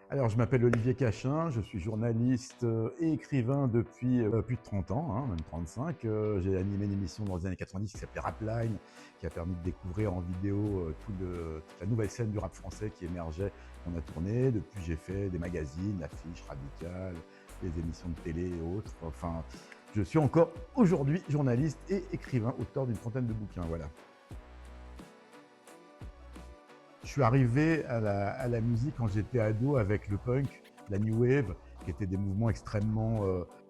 Alors, je m'appelle Olivier Cachin, je suis journaliste et écrivain depuis plus de 30 ans, hein, même 35. J'ai animé une émission dans les années 90 qui s'appelait Rapline, qui a permis de découvrir en vidéo toute la nouvelle scène du rap français qui émergeait, qu'on a tourné. Depuis, j'ai fait des magazines, l'Affiche, Radical, des émissions de télé et autres. Enfin, je suis encore aujourd'hui journaliste et écrivain, auteur d'une trentaine de bouquins. Voilà. Je suis arrivé à la musique quand j'étais ado avec le punk, la new wave, qui étaient des mouvements extrêmement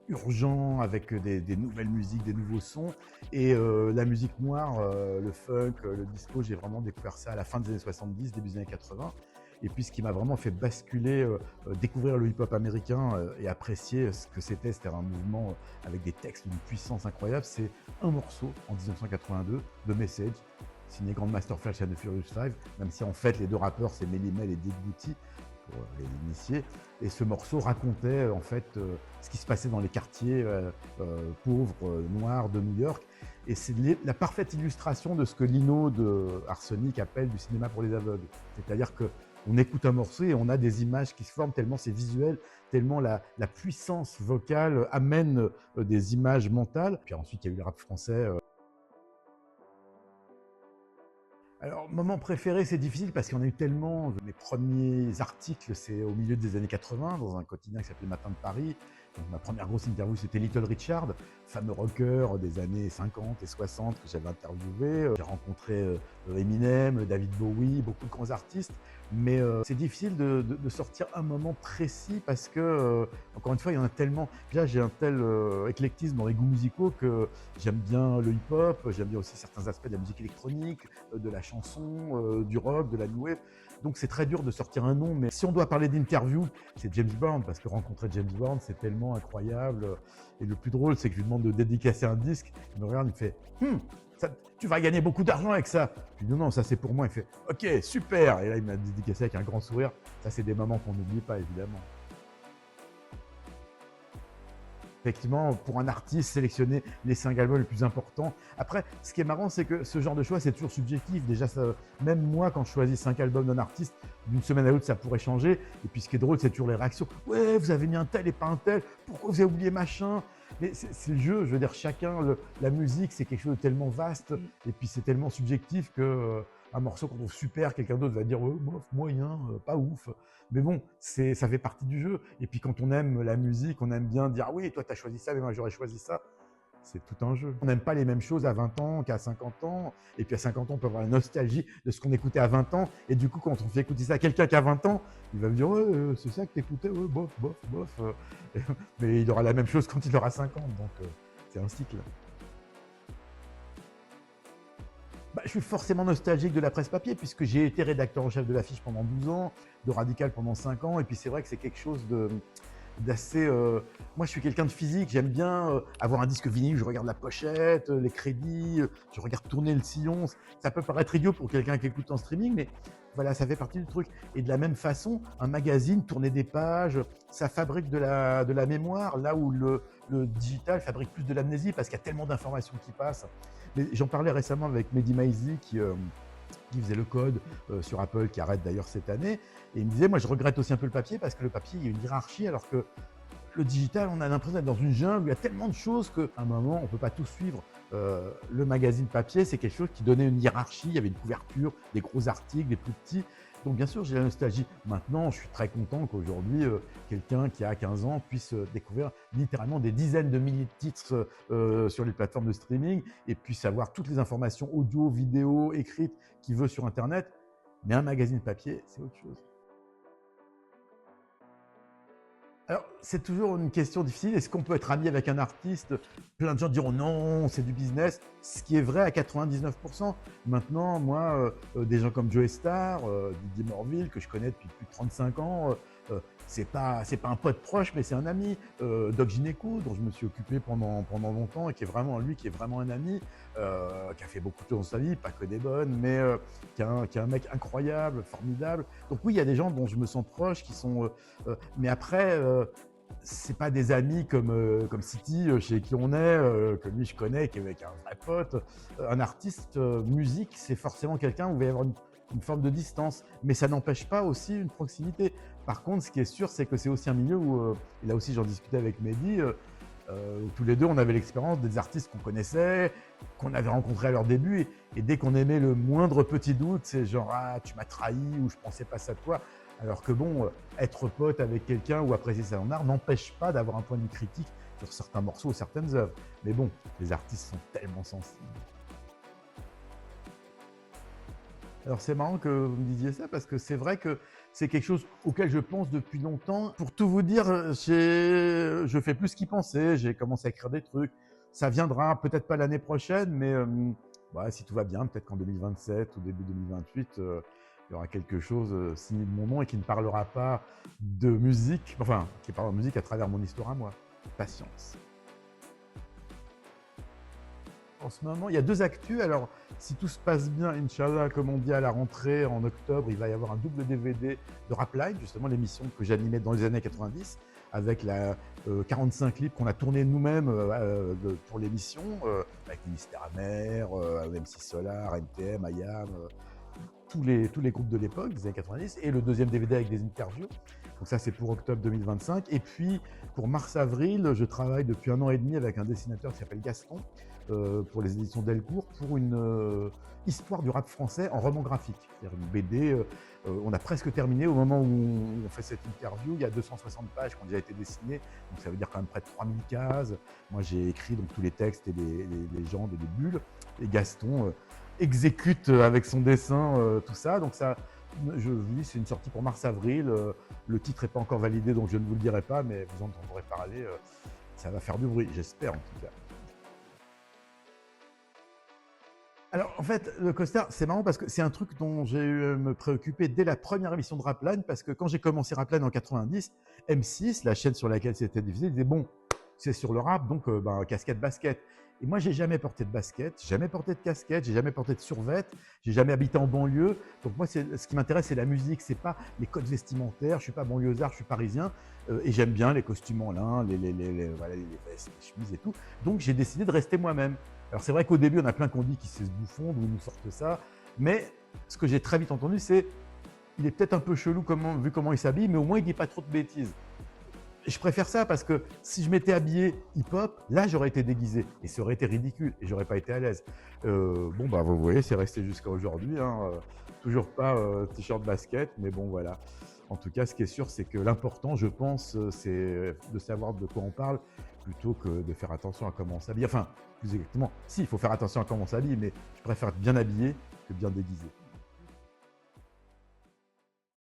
urgents, avec des nouvelles musiques, des nouveaux sons. Et la musique noire, le funk, le disco, j'ai vraiment découvert ça à la fin des années 70, début des années 80. Et puis ce qui m'a vraiment fait basculer, découvrir le hip-hop américain et apprécier ce que c'était un mouvement avec des textes d'une puissance incroyable, c'est un morceau en 1982 de Message, signé Grandmaster Flash and the Furious Five, même si en fait les deux rappeurs c'est Melly Mel et Dick Booty pour les initiés. Et ce morceau racontait en fait ce qui se passait dans les quartiers pauvres, noirs de New York. Et c'est la parfaite illustration de ce que Lino de Arsenic appelle du cinéma pour les aveugles. C'est-à-dire que on écoute un morceau et on a des images qui se forment tellement c'est visuel, tellement la puissance vocale amène des images mentales. Puis ensuite, il y a eu le rap français. Alors, moment préféré, c'est difficile parce qu'il y en a eu tellement. Mes premiers articles, c'est au milieu des années 80, dans un quotidien qui s'appelait Matin de Paris. Donc, ma première grosse interview, c'était Little Richard, fameux rocker des années 50 et 60 que j'avais interviewé. J'ai rencontré Eminem, David Bowie, beaucoup de grands artistes. Mais c'est difficile de sortir un moment précis parce que, encore une fois, il y en a tellement. Là, j'ai un tel éclectisme dans les goûts musicaux que j'aime bien le hip-hop, j'aime bien aussi certains aspects de la musique électronique, de la chanson, du rock, de la new wave. Donc c'est très dur de sortir un nom, mais si on doit parler d'interview, c'est James Brown, parce que rencontrer James Brown, c'est tellement incroyable. Et le plus drôle, c'est que je lui demande de dédicacer un disque, il me regarde, il me fait tu vas gagner beaucoup d'argent avec ça. Je lui dis non, ça c'est pour moi. Il fait ok, super. Et là, il m'a dédicacé avec un grand sourire. Ça, c'est des moments qu'on n'oublie pas, évidemment. Effectivement, pour un artiste, sélectionner les 5 albums les plus importants. Après, ce qui est marrant, c'est que ce genre de choix, c'est toujours subjectif. Déjà, ça, même moi, quand je choisis 5 albums d'un artiste, d'une semaine à l'autre, ça pourrait changer. Et puis, ce qui est drôle, c'est toujours les réactions. Ouais, vous avez mis un tel et pas un tel. Pourquoi vous avez oublié machin? Mais c'est le jeu. Je veux dire, chacun, la musique, c'est quelque chose de tellement vaste. Et puis, c'est tellement subjectif que un morceau qu'on trouve super, quelqu'un d'autre va dire ouais, bof, moyen, pas ouf. Mais bon, ça fait partie du jeu. Et puis quand on aime la musique, on aime bien dire ah oui, toi tu as choisi ça, mais moi j'aurais choisi ça. C'est tout un jeu. On n'aime pas les mêmes choses à 20 ans qu'à 50 ans. Et puis à 50 ans, on peut avoir la nostalgie de ce qu'on écoutait à 20 ans. Et du coup, quand on fait écouter ça à quelqu'un qui a 20 ans, il va me dire ouais, c'est ça que t'écoutais, ouais, bof, bof, bof. Mais il aura la même chose quand il aura 50. Donc c'est un cycle. Bah, je suis forcément nostalgique de la presse papier puisque j'ai été rédacteur en chef de l'Affiche pendant 12 ans, de Radical pendant 5 ans. Et puis c'est vrai que c'est quelque chose d'assez. Moi, je suis quelqu'un de physique. J'aime bien avoir un disque vinyle. Je regarde la pochette, les crédits. Je regarde tourner le sillon. Ça peut paraître idiot pour quelqu'un qui écoute en streaming, mais voilà, ça fait partie du truc. Et de la même façon, un magazine, tourner des pages, ça fabrique de la mémoire, là où le digital fabrique plus de l'amnésie parce qu'il y a tellement d'informations qui passent. Mais j'en parlais récemment avec Mehdi Maizi qui faisait le code sur Apple, qui arrête d'ailleurs cette année. Et il me disait, moi je regrette aussi un peu le papier parce que le papier, il y a une hiérarchie alors que le digital, on a l'impression d'être dans une jungle, il y a tellement de choses qu'à un moment, on ne peut pas tout suivre. Le magazine papier, c'est quelque chose qui donnait une hiérarchie, il y avait une couverture, des gros articles, des plus petits. Donc bien sûr, j'ai la nostalgie. Maintenant, je suis très content qu'aujourd'hui, quelqu'un qui a 15 ans puisse découvrir littéralement des dizaines de milliers de titres sur les plateformes de streaming et puisse avoir toutes les informations audio, vidéo, écrites qu'il veut sur Internet. Mais un magazine papier, c'est autre chose. Alors, c'est toujours une question difficile. Est-ce qu'on peut être ami avec un artiste? Plein de gens diront non, c'est du business. Ce qui est vrai à 99%. Maintenant, moi, des gens comme Joe Star, Didier Morville, que je connais depuis plus de 35 ans, c'est pas un pote proche, mais c'est un ami. Doc Gineco, dont je me suis occupé pendant longtemps et qui est vraiment lui, qui est vraiment un ami, qui a fait beaucoup de choses dans sa vie, pas que des bonnes, mais qui est un mec incroyable, formidable. Donc oui, il y a des gens dont je me sens proche, qui sont mais après, c'est pas des amis comme City, chez qui on est, que lui je connais, qui est avec un vrai pote. Un artiste, musique, c'est forcément quelqu'un où il va y avoir une forme de distance, mais ça n'empêche pas aussi une proximité. Par contre, ce qui est sûr, c'est que c'est aussi un milieu où, et là aussi j'en discutais avec Mehdi, où tous les deux on avait l'expérience des artistes qu'on connaissait, qu'on avait rencontrés à leur début, et dès qu'on aimait le moindre petit doute, c'est genre ah tu m'as trahi ou je pensais pas ça de toi. Alors que bon, être pote avec quelqu'un ou apprécier son art n'empêche pas d'avoir un point de vue critique sur certains morceaux ou certaines œuvres. Mais bon, les artistes sont tellement sensibles. Alors c'est marrant que vous me disiez ça parce que c'est vrai que c'est quelque chose auquel je pense depuis longtemps. Pour tout vous dire, je fais plus qu'y penser, j'ai commencé à écrire des trucs. Ça viendra peut-être pas l'année prochaine, mais bah, si tout va bien, peut-être qu'en 2027 ou début 2028, il y aura quelque chose signé de mon nom et qui ne parlera pas de musique, enfin qui parlera de musique à travers mon histoire à moi. Patience. En ce moment, il y a 2 actus. Alors, si tout se passe bien, Inch'Allah, comme on dit à la rentrée en octobre, il va y avoir un double DVD de Rapline, justement l'émission que j'animais dans les années 90, avec 45 clips qu'on a tournés nous-mêmes pour l'émission, avec Mystère Amer, MC Solar, NTM, IAM, tous les groupes de l'époque, des années 90, et le deuxième DVD avec des interviews. Donc ça, c'est pour octobre 2025. Et puis, pour mars-avril, je travaille depuis 1 an et demi avec un dessinateur qui s'appelle Gaston, pour les éditions Delcourt, pour une histoire du rap français en roman graphique. C'est-à-dire une BD, on a presque terminé au moment où on fait cette interview. Il y a 260 pages qui ont déjà été dessinées, donc ça veut dire quand même près de 3000 cases. Moi, j'ai écrit donc tous les textes et les légendes et les bulles. Et Gaston exécute avec son dessin tout ça. Donc ça, je vous dis, c'est une sortie pour mars-avril. Le titre n'est pas encore validé, donc je ne vous le dirai pas, mais vous en entendrez parler. Ça va faire du bruit, j'espère en tout cas. Alors, en fait, le costard, c'est marrant parce que c'est un truc dont j'ai eu à me préoccuper dès la première émission de Rapline, parce que quand j'ai commencé Rapline en 90, M6, la chaîne sur laquelle c'était diffusé, disait bon, c'est sur le rap, donc casquette, basket. Et moi, j'ai jamais porté de basket, jamais porté de casquette, j'ai jamais porté de survêt, j'ai jamais habité en banlieue. Donc moi, ce qui m'intéresse, c'est la musique, c'est pas les codes vestimentaires. Je suis pas banlieusard, je suis parisien, et j'aime bien les costumes en lin, voilà, les vestes, les chemises et tout. Donc j'ai décidé de rester moi-même. Alors c'est vrai qu'au début, on a plein qu'on dit qui se bouffon, d'où ils nous sortent ça. Mais ce que j'ai très vite entendu, c'est il est peut-être un peu chelou vu comment il s'habille, mais au moins il dit pas trop de bêtises. Et je préfère ça parce que si je m'étais habillé hip-hop, là j'aurais été déguisé et ça aurait été ridicule et j'aurais pas été à l'aise. Bon bah vous voyez, c'est resté jusqu'à aujourd'hui. Toujours pas t-shirt basket, mais bon voilà. En tout cas, ce qui est sûr, c'est que l'important, je pense, c'est de savoir de quoi on parle plutôt que de faire attention à comment on s'habille. Enfin, plus exactement, si, il faut faire attention à comment on s'habille, mais je préfère être bien habillé que bien déguisé.